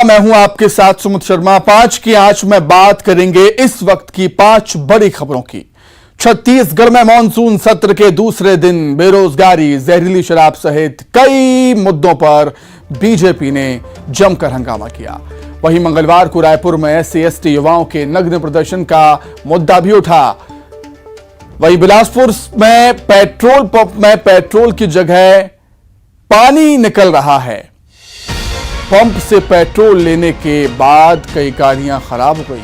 मैं हूं आपके साथ सुमित शर्मा। 5 की आंच में बात करेंगे इस वक्त की 5 बड़ी खबरों की। छत्तीसगढ़ में मॉनसून सत्र के दूसरे दिन बेरोजगारी, जहरीली शराब सहित कई मुद्दों पर बीजेपी ने जमकर हंगामा किया। वहीं मंगलवार को रायपुर में SC/ST युवाओं के नग्न प्रदर्शन का मुद्दा भी उठा। वहीं बिलासपुर में पेट्रोल पंप में पेट्रोल की जगह पानी निकल रहा है। पंप से पेट्रोल लेने के बाद कई गाड़ियां खराब हो गई।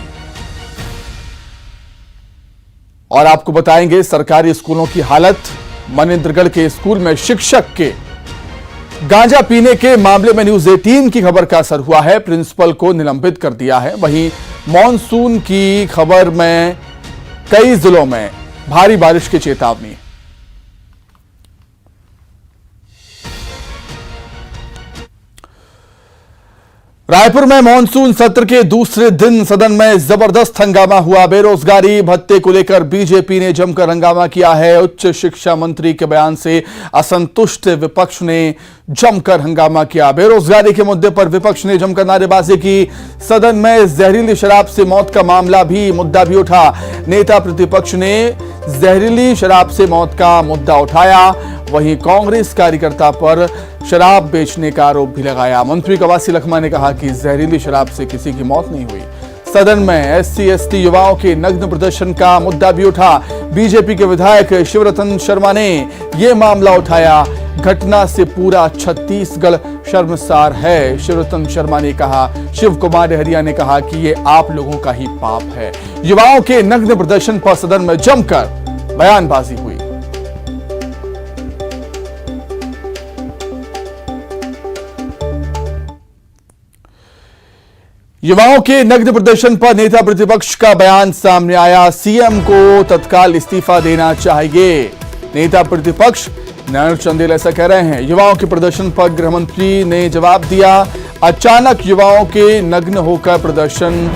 और आपको बताएंगे सरकारी स्कूलों की हालत। मनेन्द्रगढ़ के स्कूल में शिक्षक के गांजा पीने के मामले में न्यूज 18 की खबर का असर हुआ है। प्रिंसिपल को निलंबित कर दिया है। वहीं मॉनसून की खबर में कई जिलों में भारी बारिश की चेतावनी। रायपुर में मॉनसून सत्र के दूसरे दिन सदन में जबरदस्त हंगामा हुआ। बेरोजगारी भत्ते को लेकर बीजेपी ने जमकर हंगामा किया है। उच्च शिक्षा मंत्री के बयान से असंतुष्ट विपक्ष ने जमकर हंगामा किया। बेरोजगारी के मुद्दे पर विपक्ष ने जमकर नारेबाजी की। सदन में जहरीली शराब से मौत का मुद्दा भी उठा। नेता प्रतिपक्ष ने जहरीली शराब से मौत का मुद्दा उठाया। वहीं कांग्रेस कार्यकर्ता पर शराब बेचने का आरोप भी लगाया। मंत्री कवासी लखमा ने कहा कि जहरीली शराब से किसी की मौत नहीं हुई। सदन में SC/ST युवाओं के नग्न प्रदर्शन का मुद्दा भी उठा। बीजेपी के विधायक शिवरतन शर्मा ने यह मामला उठाया। घटना से पूरा छत्तीसगढ़ शर्मसार है, शिवरतन शर्मा ने कहा। शिव कुमार डहरिया ने कहा कि यह आप लोगों का ही पाप है। युवाओं के नग्न प्रदर्शन पर सदन में जमकर बयानबाजी हुई। युवाओं के नग्न प्रदर्शन पर नेता प्रतिपक्ष का बयान सामने आया। सीएम को तत्काल इस्तीफा देना चाहिए। नेता प्रतिपक्ष नरेंद्र चंदेल ऐसा कह रहे हैं। युवाओं के प्रदर्शन पर गृह मंत्री ने जवाब दिया। अचानक युवाओं के नग्न होकर प्रदर्शन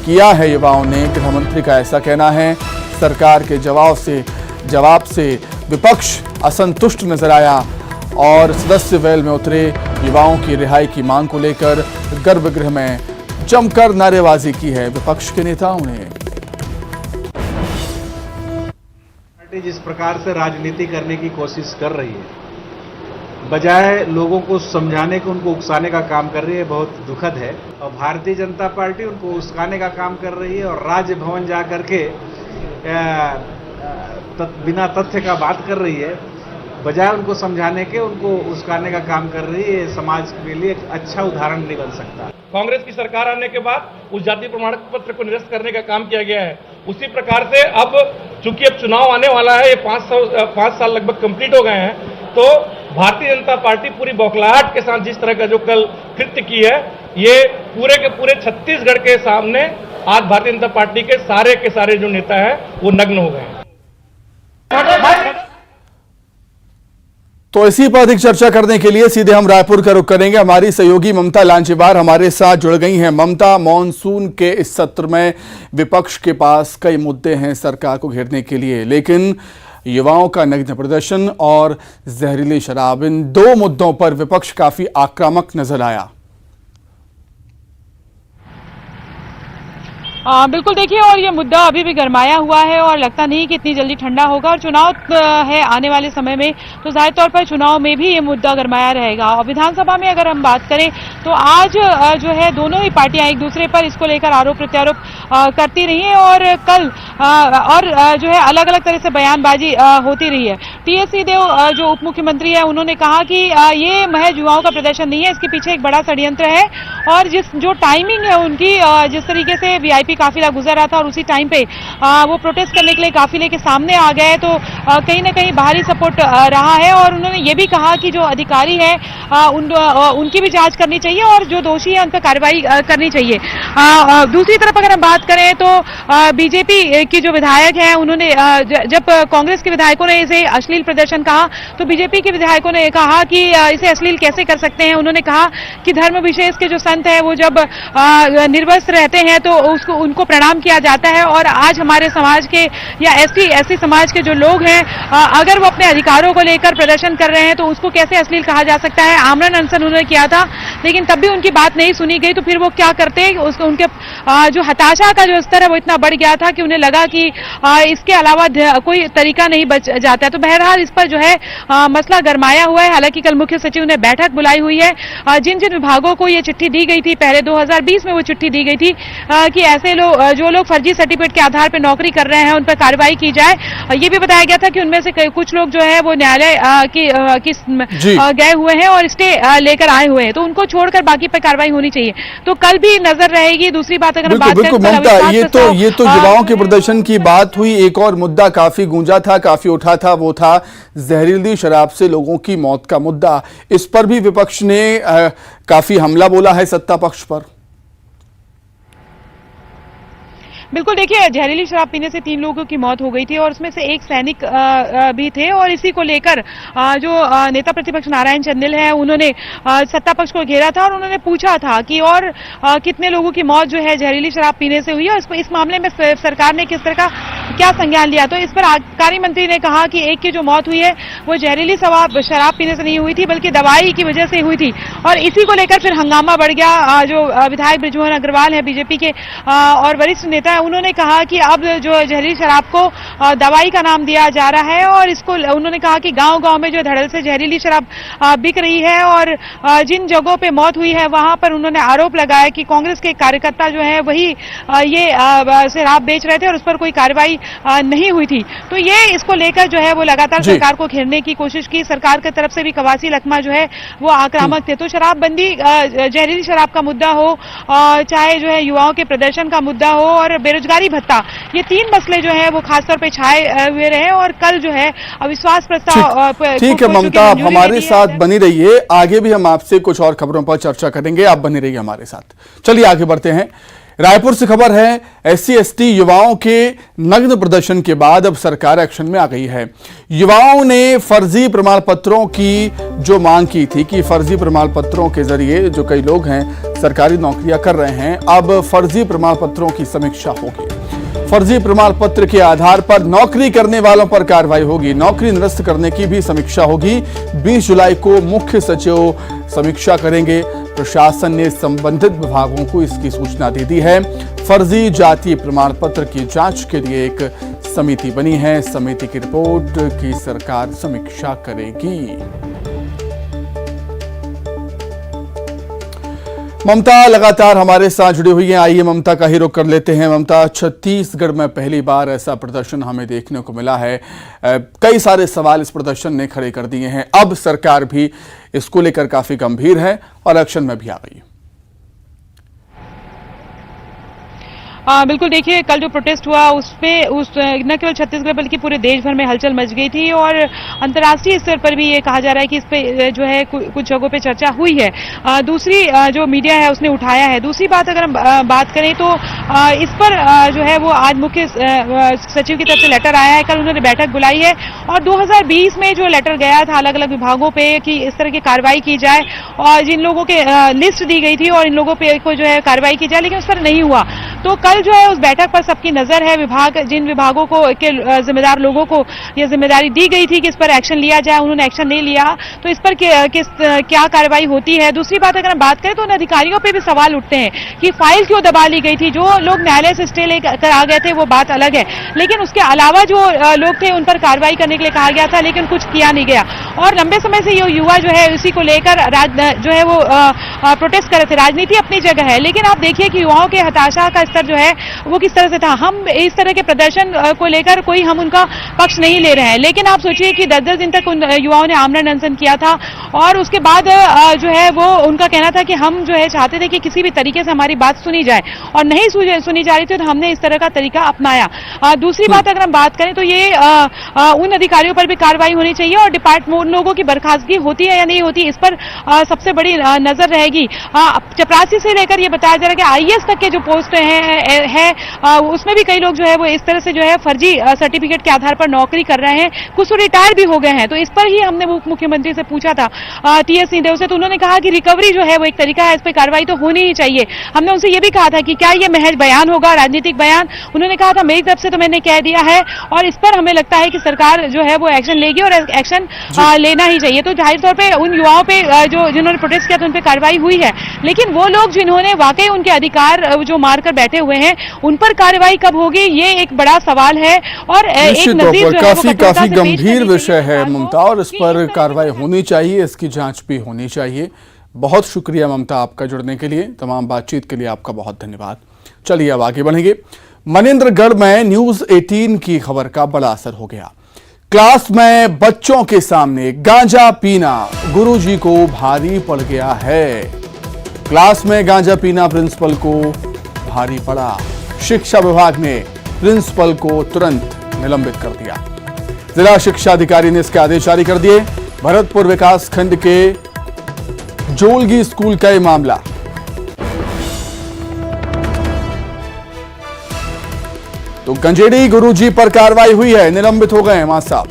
किया है युवाओं ने, गृह मंत्री का ऐसा कहना है। सरकार के जवाब से विपक्ष असंतुष्ट नजर आया और सदस्य वेल में उतरे। युवाओं की रिहाई की मांग को लेकर गर्भगृह में जमकर नारेबाजी की है विपक्ष के नेताओं ने। पार्टी जिस प्रकार से राजनीति करने की कोशिश कर रही है, बजाय लोगों को समझाने को उनको उकसाने का काम कर रही है, बहुत दुखद है। और भारतीय जनता पार्टी उनको उकसाने का काम कर रही है और राजभवन जा करके बिना तथ्य का बात कर रही है, बजाय उनको समझाने के उनको उस्काने का काम कर रही है। समाज के लिए एक अच्छा उदाहरण नहीं बन सकता। कांग्रेस की सरकार आने के बाद उस जाति प्रमाण पत्र को निरस्त करने का काम किया गया है। उसी प्रकार से अब चूंकि अब चुनाव आने वाला है, ये 5 साल लगभग कंप्लीट हो गए हैं, तो भारतीय जनता पार्टी पूरी बौखलाहट के साथ जिस तरह का जो कल कृत्य की है, ये पूरे के पूरे छत्तीसगढ़ के सामने आज भारतीय जनता पार्टी के सारे जो नेता है वो नग्न हो गए हैं। तो इसी पर अधिक चर्चा करने के लिए सीधे हम रायपुर का रुख करेंगे। हमारी सहयोगी ममता लांचेवार हमारे साथ जुड़ गई हैं। ममता, मॉनसून के इस सत्र में विपक्ष के पास कई मुद्दे हैं सरकार को घेरने के लिए, लेकिन युवाओं का नग्न प्रदर्शन और जहरीली शराब, इन 2 मुद्दों पर विपक्ष काफी आक्रामक नजर आया। बिल्कुल देखिए, और ये मुद्दा अभी भी गरमाया हुआ है और लगता नहीं कि इतनी जल्दी ठंडा होगा। और चुनाव है आने वाले समय में, तो जाहिर तौर पर चुनाव में भी ये मुद्दा गरमाया रहेगा। और विधानसभा में अगर हम बात करें तो आज जो है दोनों ही पार्टियां एक दूसरे पर इसको लेकर आरोप प्रत्यारोप करती रही है और कल जो है अलग अलग तरह से बयानबाजी होती रही है। TS सिंहदेव जो उप मुख्यमंत्री है, उन्होंने कहा कि ये महज युवाओं का प्रदर्शन नहीं है, इसके पीछे एक बड़ा षड्यंत्र है। और जो टाइमिंग है उनकी, जिस तरीके से VIP काफिला गुजर रहा था और उसी टाइम पे वो प्रोटेस्ट करने के लिए काफिले के सामने आ गए, तो कहीं ना कहीं बाहरी सपोर्ट रहा है। और उन्होंने ये भी कहा कि जो अधिकारी है उनकी भी जांच करनी चाहिए और जो दोषी है उन पर कार्रवाई करनी चाहिए। दूसरी तरफ अगर हम बात करें तो बीजेपी के जो विधायक हैं, उन्होंने जब कांग्रेस के विधायकों ने इसे अश्लील प्रदर्शन कहा तो बीजेपी के विधायकों ने कहा कि इसे अश्लील कैसे कर सकते हैं। उन्होंने कहा कि धर्म विशेष के जो संत हैं वो जब निर्वस्त्र रहते हैं तो उनको प्रणाम किया जाता है। और आज हमारे समाज के या एससी समाज के जो लोग हैं, अगर वो अपने अधिकारों को लेकर प्रदर्शन कर रहे हैं तो उसको कैसे अश्लील कहा जा सकता है। आमरण अनशन उन्होंने किया था, लेकिन तब भी उनकी बात नहीं सुनी गई, तो फिर वो क्या करते, उसको उनके जो हताशा का जो स्तर है वो इतना बढ़ गया था कि उन्हें लगा कि इसके अलावा कोई तरीका नहीं बच जाता है। तो बहरहाल इस पर जो है मसला गरमाया हुआ है। हालांकि कल मुख्य सचिव ने बैठक बुलाई हुई है। जिन जिन विभागों को ये चिट्ठी दी गई थी, पहले 2020 में वो चिट्ठी दी गई थी कि ऐसे लोग जो लोग फर्जी सर्टिफिकेट के आधार पर नौकरी कर रहे हैं उन पर कार्रवाई की जाए। ये भी बताया गया था कि उनमें से कुछ लोग जो है वो न्यायालय गए हुए हैं और स्टे लेकर आए हुए हैं, तो उनको छोड़कर बाकी पर कार्रवाई होनी चाहिए। तो कल भी नजर रहेगी। दूसरी बात अगर बात करें, ममता, ये तो युवाओं के प्रदर्शन की बात हुई। एक और मुद्दा काफी गूंजा था, काफी उठा था, वो था जहरीली शराब से लोगों की मौत का मुद्दा। इस पर भी विपक्ष ने काफी हमला बोला है सत्ता पक्ष पर। बिल्कुल, देखिए, जहरीली शराब पीने से 3 लोगों की मौत हो गई थी और उसमें से एक सैनिक भी थे। और इसी को लेकर जो नेता प्रतिपक्ष नारायण चंदेल है, उन्होंने सत्ता पक्ष को घेरा था और उन्होंने पूछा था कि और कितने लोगों की मौत जो है जहरीली शराब पीने से हुई है। इस मामले में सरकार ने किस तरह का क्या संज्ञान लिया। तो इस पर आबकारी मंत्री ने कहा कि एक की जो मौत हुई है वो जहरीली शराब पीने से नहीं हुई थी, बल्कि दवाई की वजह से हुई थी। और इसी को लेकर फिर हंगामा बढ़ गया। जो विधायक बृजमोहन अग्रवाल है बीजेपी के और वरिष्ठ नेता, उन्होंने कहा कि अब जो जहरीली शराब को दवाई का नाम दिया जा रहा है। और इसको उन्होंने कहा कि गांव-गांव में जो धड़ल्ले से जहरीली शराब बिक रही है और जिन जगहों पे मौत हुई है वहां पर उन्होंने आरोप लगाया कि कांग्रेस के कार्यकर्ता जो है वही ये शराब बेच रहे थे और उस पर कोई कार्रवाई नहीं हुई थी। तो ये इसको लेकर जो है वो लगातार सरकार को घेरने की कोशिश की। सरकार की तरफ से भी कवासी लखमा जो है वो आक्रामक थे। तो शराबबंदी, जहरीली शराब का मुद्दा हो, चाहे जो है युवाओं के प्रदर्शन का मुद्दा हो और बेरोजगारी भत्ता, ये 3 मसले जो है वो खासतौर पे छाए हुए रहे। और कल जो है अविश्वास प्रस्ताव। ठीक है ममता, आप हमारे साथ बनी रहिए। आगे भी हम आपसे कुछ और खबरों पर चर्चा करेंगे, आप बने रहिए हमारे साथ। चलिए आगे बढ़ते हैं। रायपुर से खबर है, SC/ST युवाओं के नग्न प्रदर्शन के बाद अब सरकार एक्शन में आ गई है। युवाओं ने फर्जी प्रमाण पत्रों की जो मांग की थी कि फर्जी प्रमाण पत्रों के जरिए जो कई लोग हैं सरकारी नौकरियां कर रहे हैं, अब फर्जी प्रमाण पत्रों की समीक्षा होगी। फर्जी प्रमाण पत्र के आधार पर नौकरी करने वालों पर कार्रवाई होगी। नौकरी निरस्त करने की भी समीक्षा होगी। 20 जुलाई को मुख्य सचिव समीक्षा करेंगे। प्रशासन ने संबंधित विभागों को इसकी सूचना दे दी है। फर्जी जाति प्रमाण पत्र की जांच के लिए एक समिति बनी है। समिति की रिपोर्ट की सरकार समीक्षा करेगी। ममता लगातार हमारे साथ जुड़ी हुई हैं। आइए ममता का ही रुख कर लेते हैं। ममता, छत्तीसगढ़ में पहली बार ऐसा प्रदर्शन हमें देखने को मिला है। कई सारे सवाल इस प्रदर्शन ने खड़े कर दिए हैं। अब सरकार भी इसको लेकर काफी गंभीर है और एक्शन में भी आ गई है। बिल्कुल, देखिए, कल जो प्रोटेस्ट हुआ उसमें न केवल छत्तीसगढ़ बल्कि पूरे देश भर में हलचल मच गई थी और अंतर्राष्ट्रीय स्तर पर भी ये कहा जा रहा है कि इस पे जो है कुछ जगहों पे चर्चा हुई है। दूसरी जो मीडिया है उसने उठाया है। दूसरी बात अगर हम बात करें तो इस पर जो है वो आज मुख्य सचिव की तरफ से लेटर आया है। कल उन्होंने बैठक बुलाई है और 2020 में जो लेटर गया था अलग अलग विभागों पे कि इस तरह की कार्रवाई की जाए और जिन लोगों के लिस्ट दी गई थी और इन लोगों पे को जो है कार्रवाई की जाए, लेकिन उस पर नहीं हुआ। तो कल जो है उस बैठक पर सबकी नजर है। जिन विभागों को के जिम्मेदार लोगों को यह जिम्मेदारी दी गई थी कि इस पर एक्शन लिया जाए, उन्होंने एक्शन नहीं लिया। तो इस पर क्या कार्रवाई होती है। दूसरी बात अगर हम बात करें तो उन अधिकारियों पे भी सवाल उठते हैं कि फाइल क्यों दबा ली गई थी। जो लोग न्यायालय से स्टे लेकर आ गए थे वो बात अलग है, लेकिन उसके अलावा जो लोग थे उन पर कार्रवाई करने के लिए कहा गया था, लेकिन कुछ किया नहीं गया। और लंबे समय से ये युवा जो है उसी को लेकर जो है वो प्रोटेस्ट कर रहे थे। राजनीति अपनी जगह है, लेकिन आप देखिए कि युवाओं के हताशा का स्तर जो है वो किस तरह से था। हम इस तरह के प्रदर्शन को लेकर हम उनका पक्ष नहीं ले रहे हैं, लेकिन आप सोचिए कि 10-10 दिन तक उन युवाओं ने आमरण अनशन किया था और उसके बाद जो है वो उनका कहना था कि हम जो है चाहते थे कि किसी भी तरीके से हमारी बात सुनी जाए और नहीं सुनी जा रही थी, तो हमने इस तरह का तरीका अपनाया। दूसरी बात अगर हम बात करें तो ये उन अधिकारियों पर भी कार्रवाई होनी चाहिए और डिपार्टमेंट लोगों की बर्खास्तगी होती है या नहीं होती, इस पर सबसे बड़ी नजर रहेगी। चपरासी से लेकर ये बताया जा रहा है कि IAS तक के जो पोस्ट हैं है उसमें भी कई लोग जो है वो इस तरह से जो है फर्जी सर्टिफिकेट के आधार पर नौकरी कर रहे हैं, कुछ तो रिटायर भी हो गए हैं। तो इस पर ही हमने मुख्यमंत्री से पूछा था टीएस सिंहदेव से, तो उन्होंने कहा कि रिकवरी जो है वो एक तरीका है, इस पर कार्रवाई तो होनी ही चाहिए। हमने उनसे ये भी कहा था कि क्या ये महज बयान होगा, राजनीतिक बयान? उन्होंने कहा था मेरी तरफ से तो मैंने कह दिया है और इस पर हमें लगता है कि सरकार जो है वो एक्शन लेगी और एक्शन लेना ही चाहिए। तो जाहिर तौर पर उन युवाओं पे जो जिन्होंने प्रोटेस्ट किया तो उन पर कार्रवाई हुई है, लेकिन वो लोग जिन्होंने वाकई उनके अधिकार जो मारकर बैठे हुए हैं उन पर कार्रवाई कब होगी, ये एक बड़ा सवाल है। और एक नजीर जो है काफी गंभीर विषय है ममता, और इस पर कार्रवाई होनी चाहिए, इसकी जांच भी होनी चाहिए। बहुत शुक्रिया ममता आपका जुड़ने के लिए, तमाम बातचीत के लिए आपका बहुत धन्यवाद। चलिए अब आगे बढ़ेंगे। मनेंद्रगढ़ में न्यूज 18 की खबर का बड़ा असर हो गया। क्लास में बच्चों के सामने गांजा पीना गुरुजी को भारी पड़ गया है। क्लास में गांजा पीना प्रिंसिपल को भारी पड़ा। शिक्षा विभाग ने प्रिंसिपल को तुरंत निलंबित कर दिया। जिला शिक्षा अधिकारी ने इसके आदेश जारी कर दिए। भरतपुर विकास खंड के जोलगी स्कूल का यह मामला। तो गंजेड़ी गुरुजी पर कार्रवाई हुई है, निलंबित हो गए हैं मां साहब।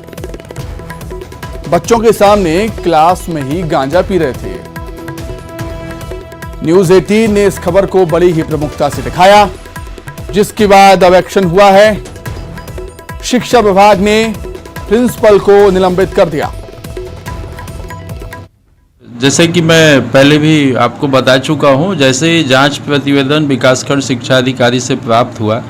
बच्चों के सामने क्लास में ही गांजा पी रहे थे। न्यूज 18 ने इस खबर को बड़ी ही प्रमुखता से दिखाया, जिसके बाद अब एक्शन हुआ है। शिक्षा विभाग ने प्रिंसिपल को निलंबित कर दिया। जैसे कि मैं पहले भी आपको बता चुका हूं, जैसे ही जांच प्रतिवेदन विकासखंड शिक्षा अधिकारी से प्राप्त हुआ,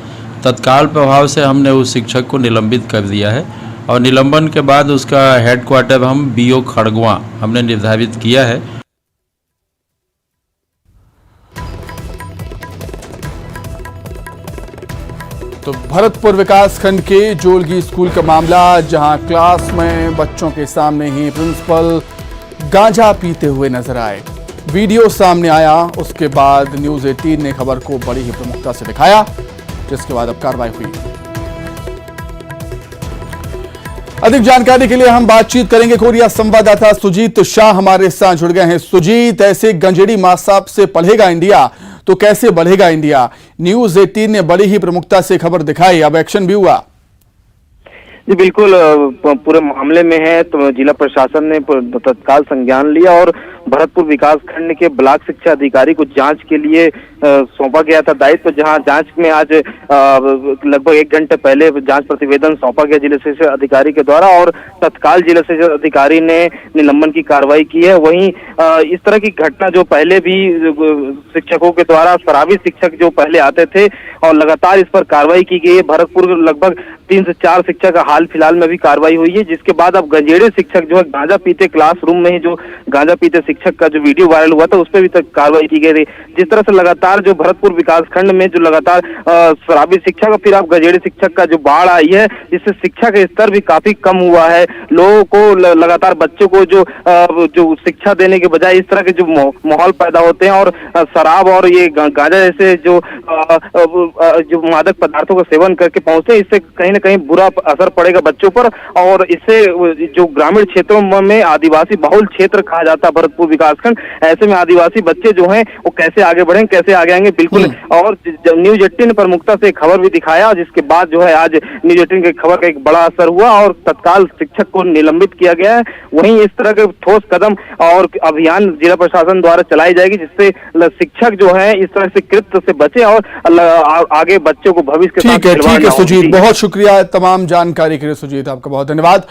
तत्काल प्रभाव से हमने उस शिक्षक को निलंबित कर दिया है और निलंबन के बाद उसका हेडक्वार्टर हम बीओ खड़गवा हमने निर्धारित किया है। तो भरतपुर विकासखंड के जोलगी स्कूल का मामला, जहां क्लास में बच्चों के सामने ही प्रिंसिपल गांजा पीते हुए नजर आए। वीडियो सामने आया, उसके बाद न्यूज 18 ने खबर को बड़ी ही प्रमुखता से दिखाया, जिसके बाद अब कार्रवाई हुई। अधिक जानकारी के लिए हम बातचीत करेंगे। कोरिया संवाददाता सुजीत शाह हमारे साथ जुड़ गए हैं। सुजीत, ऐसे गंजेड़ी मासाब से पढ़ेगा इंडिया तो कैसे बढ़ेगा इंडिया? न्यूज 18 ने बड़ी ही प्रमुखता से खबर दिखाई, अब एक्शन भी हुआ। जी बिल्कुल, पूरे मामले में है तो जिला प्रशासन ने तत्काल संज्ञान लिया और भरतपुर विकास खंड के ब्लॉक शिक्षा अधिकारी को जांच के लिए सौंपा गया था दायित्व, जहां जांच में आज लगभग 1 घंटे पहले जांच प्रतिवेदन सौंपा गया जिला शिक्षा अधिकारी के द्वारा और तत्काल जिला शिक्षा अधिकारी ने निलंबन की कार्रवाई की है। वहीं इस तरह की घटना जो पहले भी शिक्षकों के द्वारा शराबी शिक्षक जो पहले आते थे और लगातार इस पर कार्रवाई की गई है। भरतपुर लगभग 3 से 4 शिक्षक का हाल फिलहाल में भी कार्रवाई हुई है, जिसके बाद अब गंजेड़े शिक्षक जो है गांजा पीते क्लासरूम में ही जो गांजा पीते शिक्षक का जो वीडियो वायरल हुआ था उस पर भी तक कार्रवाई की गई थी। जिस तरह से लगातार जो भरतपुर विकासखंड में जो लगातार शराबी शिक्षक और फिर अब गंजेड़े शिक्षक का जो बाढ़ आई है, जिससे शिक्षा का स्तर भी काफी कम हुआ है। लोगों को लगातार बच्चों को जो शिक्षा देने के बजाय इस तरह के जो माहौल पैदा होते हैं और शराब और ये गांजा जैसे जो मादक पदार्थों का सेवन करके पहुंचते हैं, इससे कहीं ना कहीं बुरा असर पड़ेगा बच्चों पर और इससे जो ग्रामीण क्षेत्रों में आदिवासी बहुल क्षेत्र कहा जाता है भरतपुर विकासखंड, ऐसे में आदिवासी बच्चे जो हैं वो कैसे आगे बढ़ेंगे, कैसे आगे आएंगे, बिल्कुल। और न्यूज 18 ने प्रमुखता से खबर भी दिखाया, जिसके बाद जो है आज न्यूज 18 की खबर का एक बड़ा असर हुआ और तत्काल शिक्षक को निलंबित किया गया है। वहीं इस तरह के ठोस कदम और अभियान जिला प्रशासन द्वारा चलाई जाएगी, जिससे शिक्षक जो है इस तरह से कृत्य से बचे और आगे बच्चों को भविष्य के साथ ठीक है सुजीत, बहुत शुक्रिया तमाम जानकारी के लिए सुजीत, आपका बहुत धन्यवाद।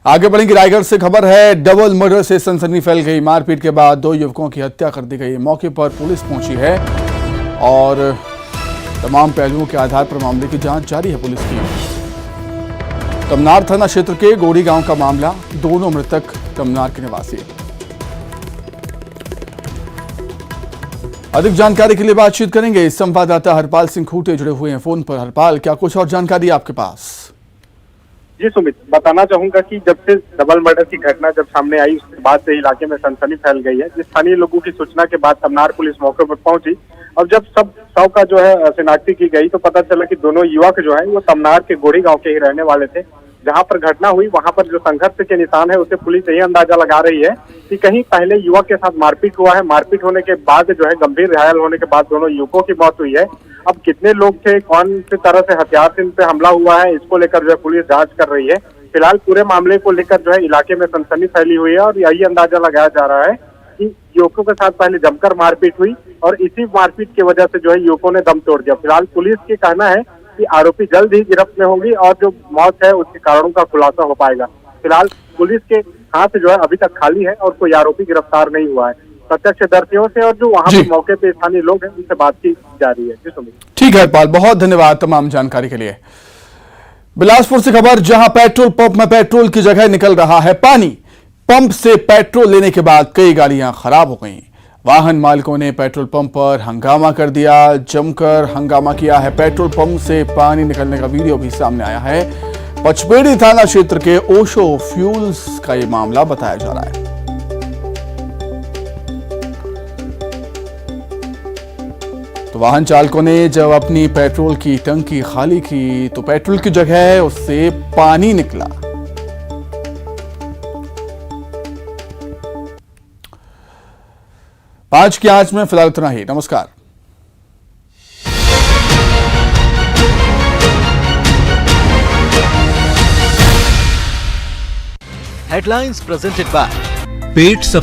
आगे बढ़ेंगे। रायगढ़ से खबर है, डबल मर्डर से सनसनी फैल गई। मारपीट के बाद 2 युवकों की हत्या कर दी गई। मौके पर पुलिस पहुंची है और तमाम पहलुओं के आधार पर मामले की जांच जारी है पुलिस की। तमनार थाना क्षेत्र के गोड़ी गांव का मामला, दोनों मृतक तमनार के निवासी। अधिक जानकारी के लिए बातचीत करेंगे। संवाददाता हरपाल सिंह खूटे जुड़े हुए हैं फोन पर। हरपाल, क्या कुछ और जानकारी आपके पास? जी सुमित, बताना चाहूंगा कि जब से डबल मर्डर की घटना जब सामने आई उसके बाद से इलाके में सनसनी फैल गई है। स्थानीय लोगों की सूचना के बाद तमनार पुलिस मौके पर पहुंची और जब सब शव का जो है शिनाख्ती की गई तो पता चला कि दोनों युवक जो है वो तमनार के गोड़ी गांव के ही रहने वाले थे। जहां पर घटना हुई वहां पर जो संघर्ष के निशान है उसे पुलिस यही अंदाजा लगा रही है कि कहीं पहले युवक के साथ मारपीट हुआ है। मारपीट होने के बाद जो है गंभीर घायल होने के बाद दोनों युवकों की मौत हुई है अब कितने लोग थे, कौन सी तरह से हथियार से इन पे हमला हुआ है, इसको लेकर जो है पुलिस जांच कर रही है। फिलहाल पूरे मामले को लेकर जो है इलाके में सनसनी फैली हुई है और यही अंदाजा लगाया जा रहा है कि युवकों के साथ पहले जमकर मारपीट हुई और इसी मारपीट की वजह से जो है युवकों ने दम तोड़ दिया। फिलहाल पुलिस की कहना है कि आरोपी जल्द ही गिरफ्त में होंगी और जो मौत है उसके कारणों का खुलासा हो पाएगा। फिलहाल पुलिस के हाथ जो है अभी तक खाली है और कोई आरोपी गिरफ्तार नहीं हुआ है। प्रत्यक्षदर्शियों से और जो वहाँ जी। पे मौके पे स्थानीय लोग हैं उनसे बातचीत जारी है। जी सुमित। ठीक है हरपाल, बहुत धन्यवाद तमाम जानकारी के लिए। बिलासपुर से खबर, जहां पेट्रोल पंप में पेट्रोल की जगह निकल रहा है पानी। पंप से पेट्रोल लेने के बाद कई गाड़ियां खराब हो गईं। वाहन मालिकों ने पेट्रोल पंप पर हंगामा कर दिया, जमकर हंगामा किया है। पेट्रोल पंप से पानी निकलने का वीडियो भी सामने आया है। पचपेड़ी थाना क्षेत्र के ओशो फ्यूल्स का ये मामला बताया जा रहा है। तो वाहन चालकों ने जब अपनी पेट्रोल की टंकी खाली की तो पेट्रोल की जगह उससे पानी निकला। आज की आज में फिलहाल इतना ही। नमस्कार। Headlines presented by pet